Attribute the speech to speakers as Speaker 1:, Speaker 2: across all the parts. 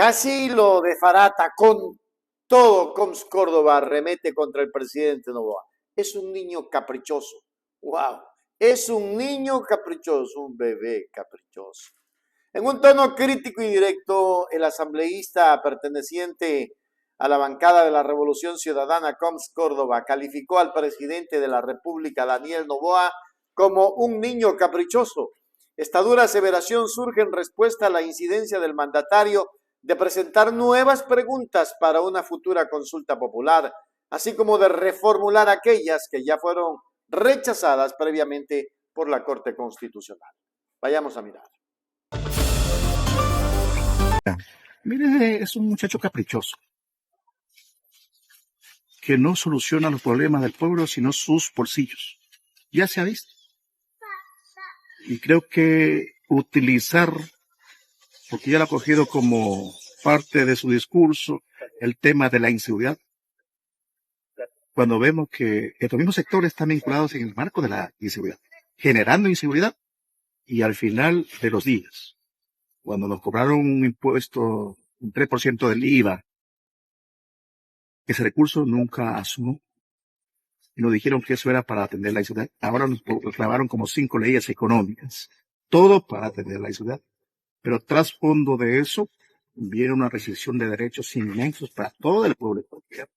Speaker 1: Casi lo desbarata con todo. Coms Córdoba arremete contra el presidente Noboa. Es un niño caprichoso. ¡Wow! Es un niño caprichoso, un bebé caprichoso. En un tono crítico y directo, el asambleísta perteneciente a la bancada de la Revolución Ciudadana, Coms Córdoba, calificó al presidente de la República, Daniel Noboa, como un niño caprichoso. Esta dura aseveración surge en respuesta a la incidencia del mandatario de presentar nuevas preguntas para una futura consulta popular, así como de reformular aquellas que ya fueron rechazadas previamente por la Corte Constitucional. Vayamos a mirar.
Speaker 2: Mire, es un muchacho caprichoso, que no soluciona los problemas del pueblo, sino sus bolsillos. Ya se ha visto. Y creo que utilizar, porque ya lo ha cogido como parte de su discurso, el tema de la inseguridad, cuando vemos que estos mismos sectores están vinculados en el marco de la inseguridad, generando inseguridad, y al final de los días, cuando nos cobraron un impuesto, un 3% del IVA, ese recurso nunca asumió, y nos dijeron que eso era para atender la inseguridad. Ahora nos reclamaron como 5 leyes económicas, todo para atender la inseguridad. Pero tras fondo de eso, viene una restricción de derechos inmensos para todo el pueblo ecuatoriano.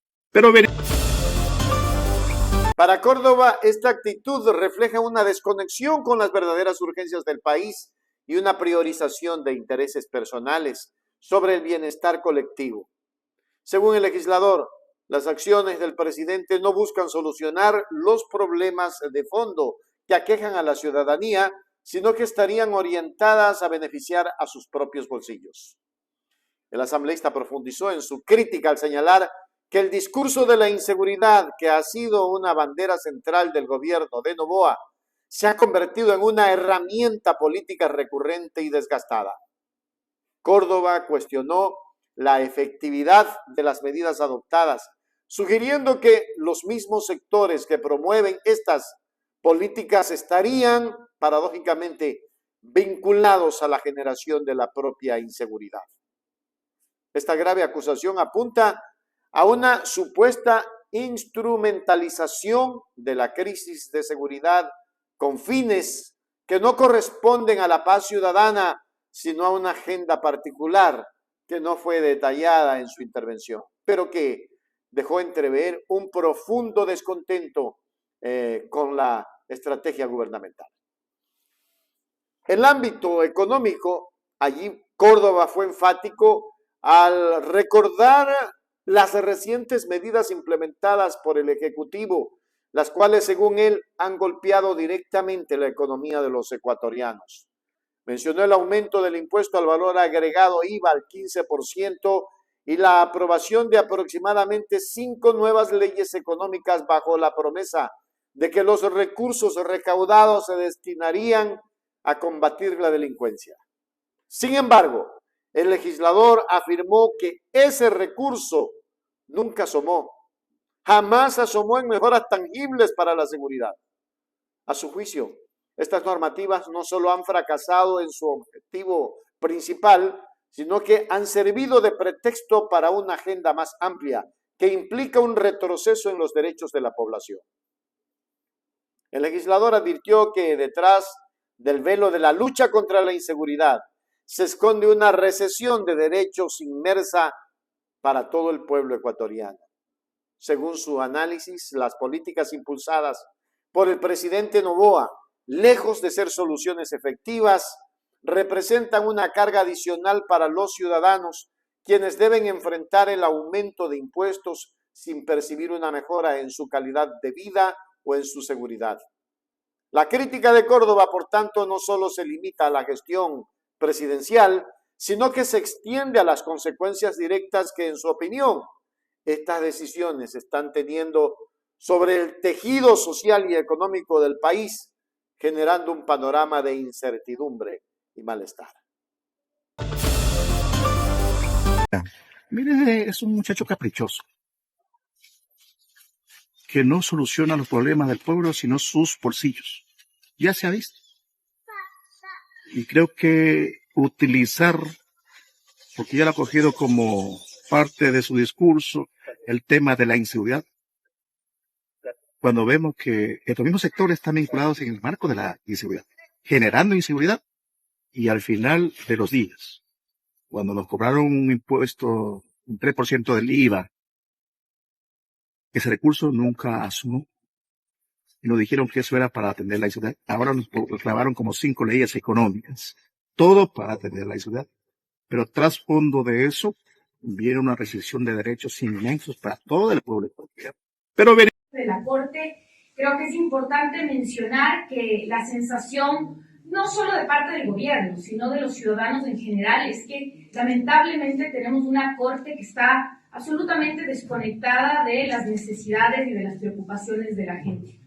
Speaker 1: Para Córdoba, esta actitud refleja una desconexión con las verdaderas urgencias del país y una priorización de intereses personales sobre el bienestar colectivo. Según el legislador, las acciones del presidente no buscan solucionar los problemas de fondo que aquejan a la ciudadanía, sino que estarían orientadas a beneficiar a sus propios bolsillos. El asambleísta profundizó en su crítica al señalar que el discurso de la inseguridad, que ha sido una bandera central del gobierno de Noboa, se ha convertido en una herramienta política recurrente y desgastada. Córdoba cuestionó la efectividad de las medidas adoptadas, sugiriendo que los mismos sectores que promueven estas políticas estarían, paradójicamente, vinculados a la generación de la propia inseguridad. Esta grave acusación apunta a una supuesta instrumentalización de la crisis de seguridad con fines que no corresponden a la paz ciudadana, sino a una agenda particular que no fue detallada en su intervención, pero que dejó entrever un profundo descontento con la estrategia gubernamental. En el ámbito económico, allí Córdoba fue enfático al recordar las recientes medidas implementadas por el Ejecutivo, las cuales, según él, han golpeado directamente la economía de los ecuatorianos. Mencionó el aumento del impuesto al valor agregado IVA al 15% y la aprobación de aproximadamente 5 nuevas leyes económicas bajo la promesa de que los recursos recaudados se destinarían a combatir la delincuencia. Sin embargo, el legislador afirmó que ese recurso nunca asomó, jamás asomó en mejoras tangibles para la seguridad. A su juicio, estas normativas no solo han fracasado en su objetivo principal, sino que han servido de pretexto para una agenda más amplia que implica un retroceso en los derechos de la población. El legislador advirtió que detrás del velo de la lucha contra la inseguridad se esconde una recesión de derechos inmersa para todo el pueblo ecuatoriano. Según su análisis, las políticas impulsadas por el presidente Noboa, lejos de ser soluciones efectivas, representan una carga adicional para los ciudadanos, quienes deben enfrentar el aumento de impuestos sin percibir una mejora en su calidad de vida o en su seguridad. La crítica de Córdoba, por tanto, no solo se limita a la gestión presidencial, sino que se extiende a las consecuencias directas que, en su opinión, estas decisiones están teniendo sobre el tejido social y económico del país, generando un panorama de incertidumbre y malestar.
Speaker 2: Mire, es un muchacho caprichoso, que no soluciona los problemas del pueblo, sino sus bolsillos. Ya se ha visto. Y creo que utilizar, porque ya lo ha cogido como parte de su discurso el tema de la inseguridad, cuando vemos que estos mismos sectores están vinculados en el marco de la inseguridad, generando inseguridad, y al final de los días, cuando nos cobraron un impuesto, un 3% del IVA, ese recurso nunca asumió, y nos dijeron que eso era para atender la inseguridad. Ahora nos reclamaron como 5 leyes económicas, todo para atender la inseguridad. Pero tras fondo de eso, viene una restricción de derechos inmensos para todo el pueblo ecuatoriano. Pero de
Speaker 3: la Corte, creo que es importante mencionar que la sensación, no solo de parte del gobierno, sino de los ciudadanos en general, es que lamentablemente tenemos una Corte que está absolutamente desconectada de las necesidades y de las preocupaciones de la gente.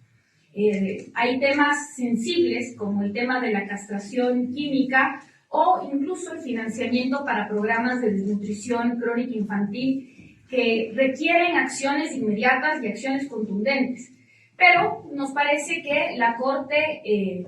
Speaker 3: Hay temas sensibles como el tema de la castración química o incluso el financiamiento para programas de desnutrición crónica infantil que requieren acciones inmediatas y acciones contundentes. Pero nos parece que la Corte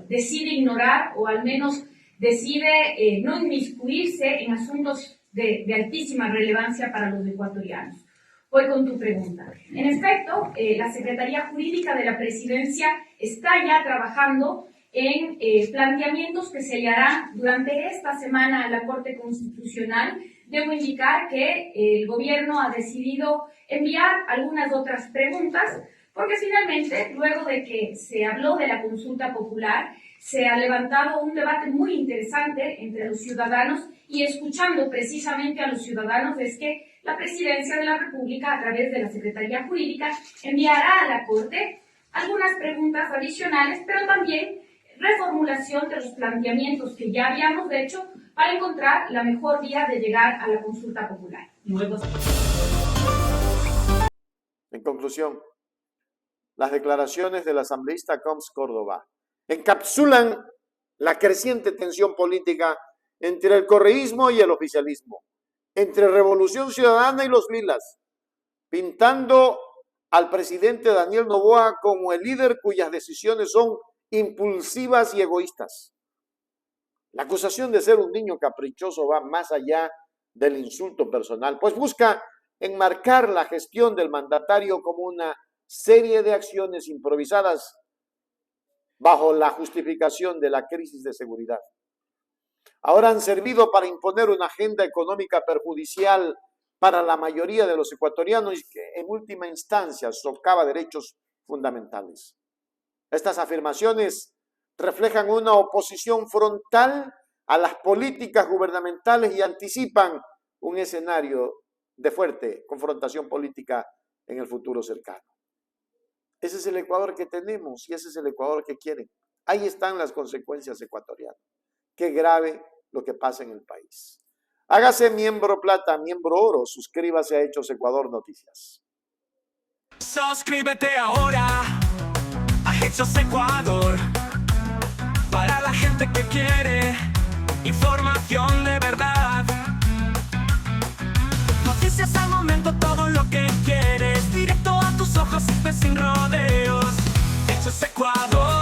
Speaker 3: decide ignorar o al menos decide no inmiscuirse en asuntos de altísima relevancia para los ecuatorianos. Voy con tu pregunta. En efecto, la Secretaría Jurídica de la Presidencia está ya trabajando en planteamientos que se hallarán durante esta semana a la Corte Constitucional. Debo indicar que el gobierno ha decidido enviar algunas otras preguntas, porque finalmente, luego de que se habló de la consulta popular, se ha levantado un debate muy interesante entre los ciudadanos, y escuchando precisamente a los ciudadanos es que la Presidencia de la República, a través de la Secretaría Jurídica, enviará a la Corte algunas preguntas adicionales, pero también reformulación de los planteamientos que ya habíamos hecho para encontrar la mejor vía de llegar a la consulta popular.
Speaker 1: En conclusión, las declaraciones del asambleísta Combs Córdoba encapsulan la creciente tensión política entre el correísmo y el oficialismo, entre Revolución Ciudadana y los lilas, pintando al presidente Daniel Noboa como el líder cuyas decisiones son impulsivas y egoístas. La acusación de ser un niño caprichoso va más allá del insulto personal, pues busca enmarcar la gestión del mandatario como una serie de acciones improvisadas bajo la justificación de la crisis de seguridad. Ahora han servido para imponer una agenda económica perjudicial para la mayoría de los ecuatorianos y que en última instancia socava derechos fundamentales. Estas afirmaciones reflejan una oposición frontal a las políticas gubernamentales y anticipan un escenario de fuerte confrontación política en el futuro cercano. Ese es el Ecuador que tenemos y ese es el Ecuador que quieren. Ahí están las consecuencias ecuatorianas. Qué grave lo que pasa en el país. Hágase miembro plata, miembro oro, suscríbase a Hechos Ecuador Noticias.
Speaker 4: Suscríbete ahora a Hechos Ecuador, para la gente que quiere información de verdad. Noticias al momento, todo lo que quieres, directo a tus ojos y sin rodeos. Hechos Ecuador.